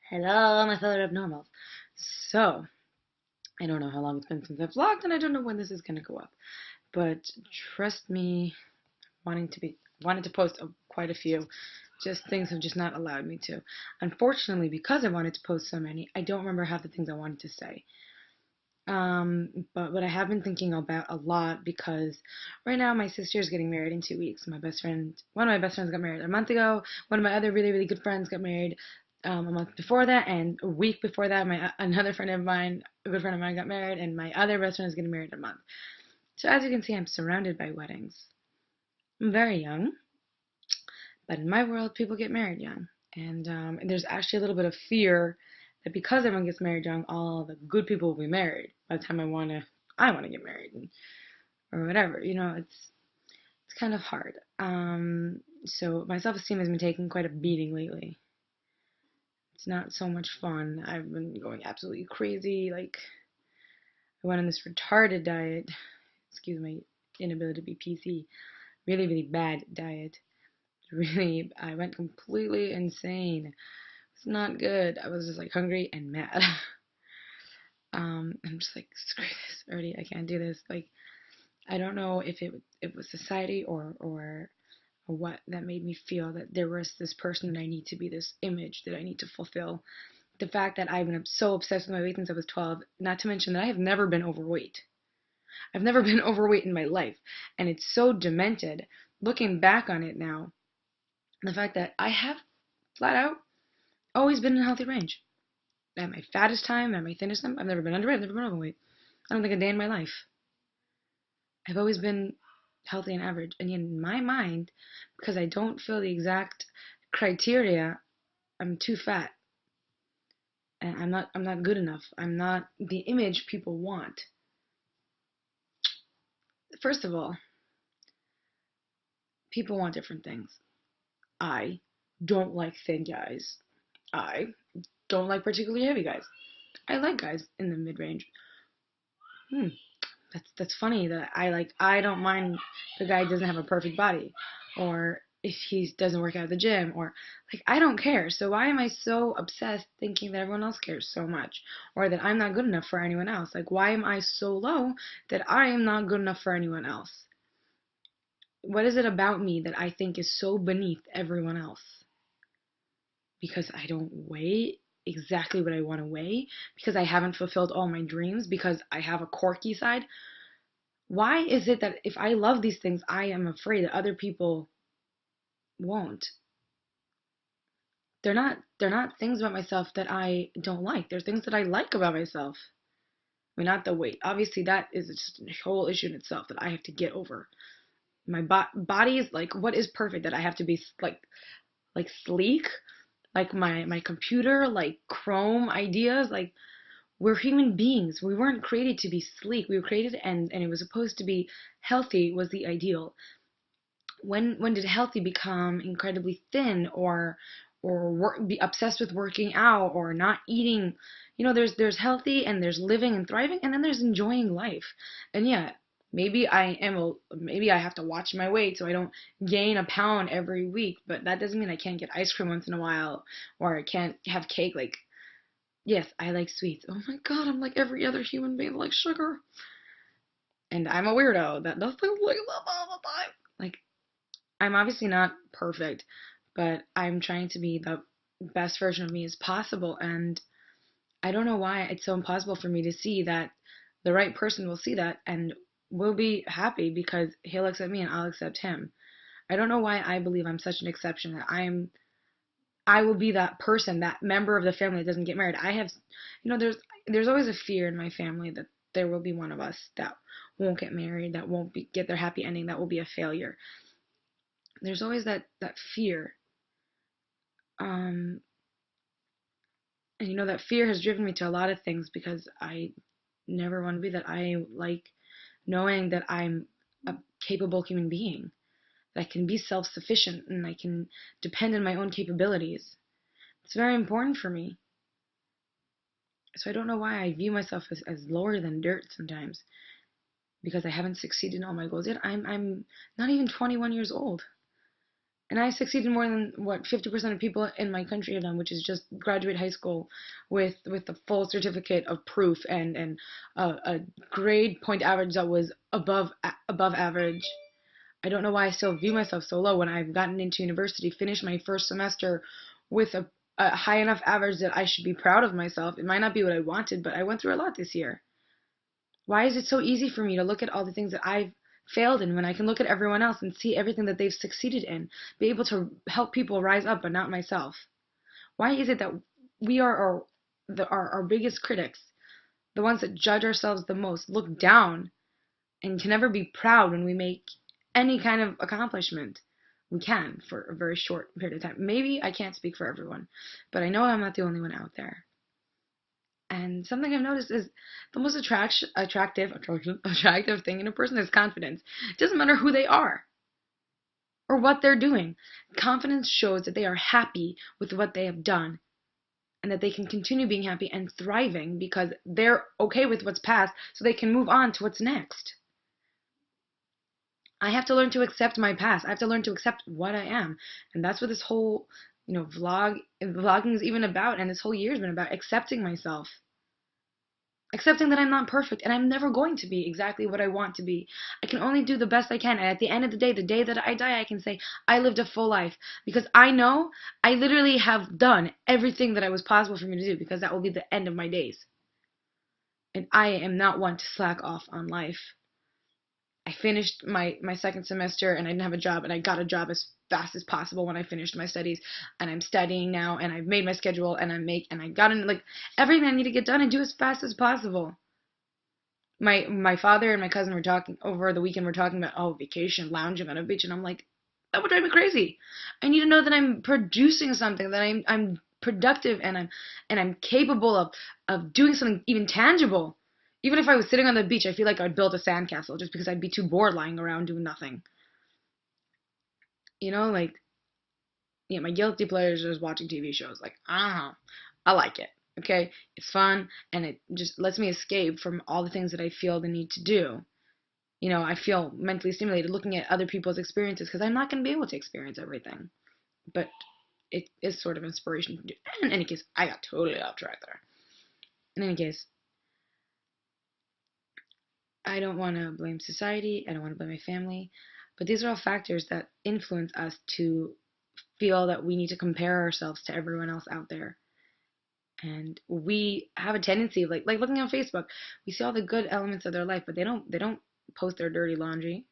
Hello, my fellow abnormals. So, I don't know how long it's been since I've vlogged, and I don't know when this is gonna go up. But trust me, wanted to post quite a few. Just things have just not allowed me to. Unfortunately, because I wanted to post so many, I don't remember half the things I wanted to say. But what I have been thinking about a lot because right now my sister is getting married in 2 weeks. One of my best friends got married a month ago. One of my other really, really good friends got married a month before that, and a week before that, my another friend of mine, a good friend of mine, got married, and my other best friend is getting married in a month. So as you can see, I'm surrounded by weddings. I'm very young, but in my world, people get married young, and there's actually a little bit of fear that because everyone gets married young, all the good people will be married by the time I want to get married, or whatever. It's kind of hard. So my self-esteem has been taking quite a beating lately. It's not so much fun. I've been going absolutely crazy. Like, I went on this retarded diet. Excuse my inability to be PC. Really, really bad diet. Really, I went completely insane. It's not good. I was just like hungry and mad. I'm just like, screw this already. I can't do this. Like, I don't know if it was society or what that made me feel that there was this person that I need to be, this image that I need to fulfill. The fact that I've been so obsessed with my weight since I was 12, not to mention that I have never been overweight. I've never been overweight in my life. And it's so demented looking back on it now. The fact that I have flat out always been in a healthy range. At my fattest time, at my thinnest time, I've never been underweight, I've never been overweight. I don't think a day in my life. I've always been healthy and average. And yet in my mind, because I don't feel the exact criteria, I'm too fat. And I'm not good enough. I'm not the image people want. First of all, people want different things. I don't like thin guys. I don't like particularly heavy guys. I like guys in the mid range. Hmm, that's funny that I don't mind the guy doesn't have a perfect body, or if he doesn't work out at the gym, or like I don't care. So why am I so obsessed thinking that everyone else cares so much, or that I'm not good enough for anyone else? Like why am I so low that I am not good enough for anyone else? What is it about me that I think is so beneath everyone else? Because I don't weigh exactly what I want to weigh, because I haven't fulfilled all my dreams, because I have a quirky side. Why is it that if I love these things, I am afraid that other people won't? They're not things about myself that I don't like. They're things that I like about myself. I mean, not the weight. Obviously, that is just a whole issue in itself that I have to get over. My body is like, what is perfect that I have to be like sleek, like my computer, like Chrome ideas, like we're human beings. We weren't created to be sleek. We were created and it was supposed to be healthy was the ideal. When did healthy become incredibly thin or be obsessed with working out or not eating? There's healthy and there's living and thriving and then there's enjoying life. And yeah, maybe I have to watch my weight so I don't gain a pound every week, but that doesn't mean I can't get ice cream once in a while or I can't have cake. Like, yes, I like sweets. Oh my God, I'm like every other human being that likes sugar. And I'm a weirdo that does things like that all the time. Like, I'm obviously not perfect, but I'm trying to be the best version of me as possible. And I don't know why it's so impossible for me to see that the right person will see that and will be happy because he'll accept me and I'll accept him. I don't know why I believe I'm such an exception that I will be that person, that member of the family that doesn't get married. There's always a fear in my family that there will be one of us that won't get married, that won't get their happy ending, that will be a failure. There's always that fear. Um, and that fear has driven me to a lot of things because I never want to be that. I like knowing that I'm a capable human being, that I can be self-sufficient and I can depend on my own capabilities. It's very important for me. So I don't know why I view myself as lower than dirt sometimes because I haven't succeeded in all my goals yet. I'm not even 21 years old. And I succeeded more than what 50% of people in my country have done, which is just graduate high school with a full certificate of proof and a grade point average that was above average. I don't know why I still view myself so low when I've gotten into university, finished my first semester with a high enough average that I should be proud of myself. It might not be what I wanted, but I went through a lot this year. Why is it so easy for me to look at all the things that I've failed in when I can look at everyone else and see everything that they've succeeded in, be able to help people rise up, but not myself? Why is it that we are our biggest critics, the ones that judge ourselves the most, look down and can never be proud when we make any kind of accomplishment? We can for a very short period of time. Maybe I can't speak for everyone, but I know I'm not the only one out there. And something I've noticed is the most attractive thing in a person is confidence. It doesn't matter who they are or what they're doing. Confidence shows that they are happy with what they have done and that they can continue being happy and thriving because they're okay with what's past so they can move on to what's next. I have to learn to accept my past. I have to learn to accept what I am. And that's what this whole, vlogging is even about, and this whole year has been about accepting myself. Accepting that I'm not perfect and I'm never going to be exactly what I want to be. I can only do the best I can. And at the end of the day that I die, I can say I lived a full life because I know I literally have done everything that it was possible for me to do because that will be the end of my days. And I am not one to slack off on life. I finished my second semester and I didn't have a job, and I got a job as fast as possible when I finished my studies, and I'm studying now, and I've made my schedule, and I got in like everything I need to get done and do as fast as possible. My father and my cousin were talking over the weekend. We're talking about vacation, lounging on a beach, and I'm like, that would drive me crazy. I need to know that I'm producing something, that I'm productive, and I'm capable of doing something even tangible. Even if I was sitting on the beach, I feel like I'd build a sandcastle just because I'd be too bored lying around doing nothing. Like, yeah, my guilty pleasure is just watching TV shows. Like, I don't know. I like it. Okay? It's fun, and it just lets me escape from all the things that I feel the need to do. I feel mentally stimulated looking at other people's experiences because I'm not going to be able to experience everything. But it is sort of inspiration to do. In any case, I got totally off track there. In any case, I don't want to blame society. I don't want to blame my family. But these are all factors that influence us to feel that we need to compare ourselves to everyone else out there. And we have a tendency of like looking on Facebook, we see all the good elements of their life, but they don't post their dirty laundry.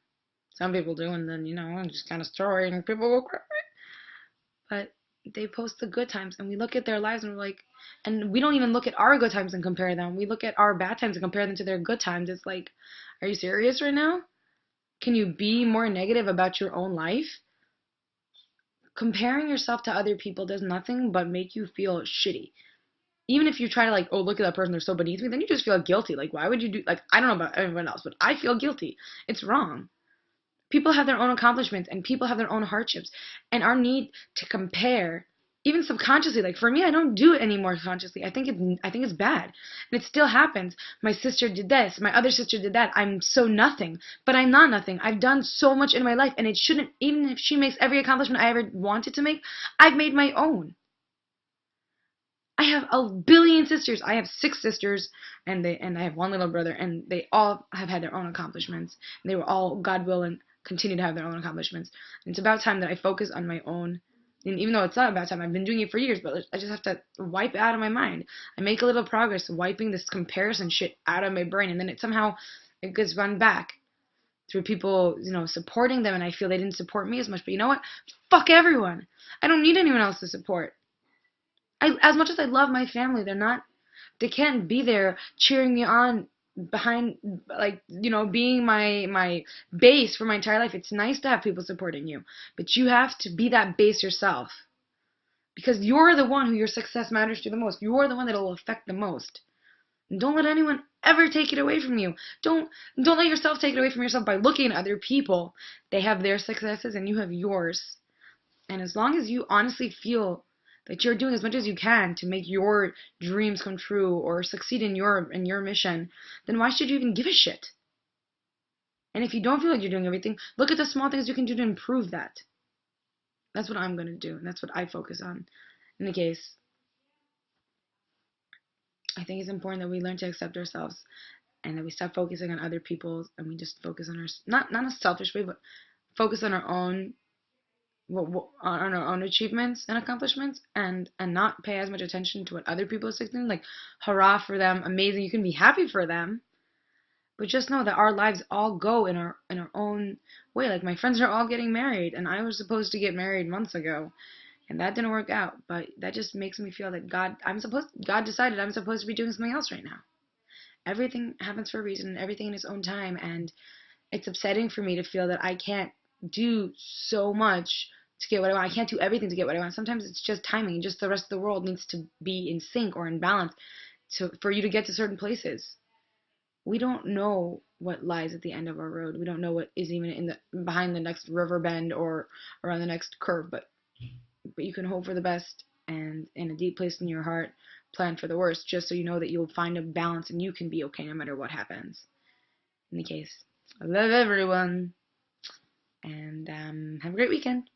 Some people do, and then just kind of story, and people go crazy. But they post the good times, and we look at their lives, and we're like, and we don't even look at our good times and compare them. We look at our bad times and compare them to their good times. It's like, are you serious right now? Can you be more negative about your own life? Comparing yourself to other people does nothing but make you feel shitty. Even if you try to like, oh, look at that person, they're so beneath me, then you just feel guilty. Like, why would you do, like, I don't know about everyone else, but I feel guilty. It's wrong. People have their own accomplishments and people have their own hardships, and our need to compare, even subconsciously, like for me, I don't do it anymore consciously. I think it's bad, and it still happens. My sister did this, my other sister did that. I'm so nothing, but I'm not nothing. I've done so much in my life, and it shouldn't, even if she makes every accomplishment I ever wanted to make, I've made my own. I have a billion sisters. I have six sisters, and I have one little brother, and they all have had their own accomplishments. And they were all, God willing, continue to have their own accomplishments. And it's about time that I focus on my own. And even though it's not about time, I've been doing it for years, but I just have to wipe it out of my mind. I make a little progress wiping this comparison shit out of my brain, and then it gets run back through people, supporting them, and I feel they didn't support me as much. But you know what? Fuck everyone. I don't need anyone else to support. As much as I love my family, they can't be there cheering me on behind, like, being my base for my entire life. It's nice to have people supporting you, but you have to be that base yourself, because you're the one who your success matters to the most. You're the one that will affect the most. And don't let anyone ever take it away from you. Don't let yourself take it away from yourself by looking at other people. They have their successes and you have yours. And as long as you honestly feel that you're doing as much as you can to make your dreams come true or succeed in your mission, then why should you even give a shit? And if you don't feel like you're doing everything, look at the small things you can do to improve that. That's what I'm gonna do, and that's what I focus on. In the case, I think it's important that we learn to accept ourselves and that we stop focusing on other people and we just focus on our not in a selfish way, but focus on our own on our own achievements and accomplishments and not pay as much attention to what other people are saying. Like, hurrah for them, amazing. You can be happy for them, but just know that our lives all go in our own way. Like, my friends are all getting married, and I was supposed to get married months ago, and that didn't work out. But that just makes me feel that God decided I'm supposed to be doing something else right now. Everything happens for a reason, everything in its own time, and it's upsetting for me to feel that I can't do so much to get what I want. I can't do everything to get what I want. Sometimes it's just timing. Just the rest of the world needs to be in sync or in balance for you to get to certain places. We don't know what lies at the end of our road. We don't know what is even in the behind the next river bend or around the next curve. But you can hope for the best and in a deep place in your heart, plan for the worst, just so you know that you'll find a balance and you can be okay no matter what happens. In the case, I love everyone, and have a great weekend.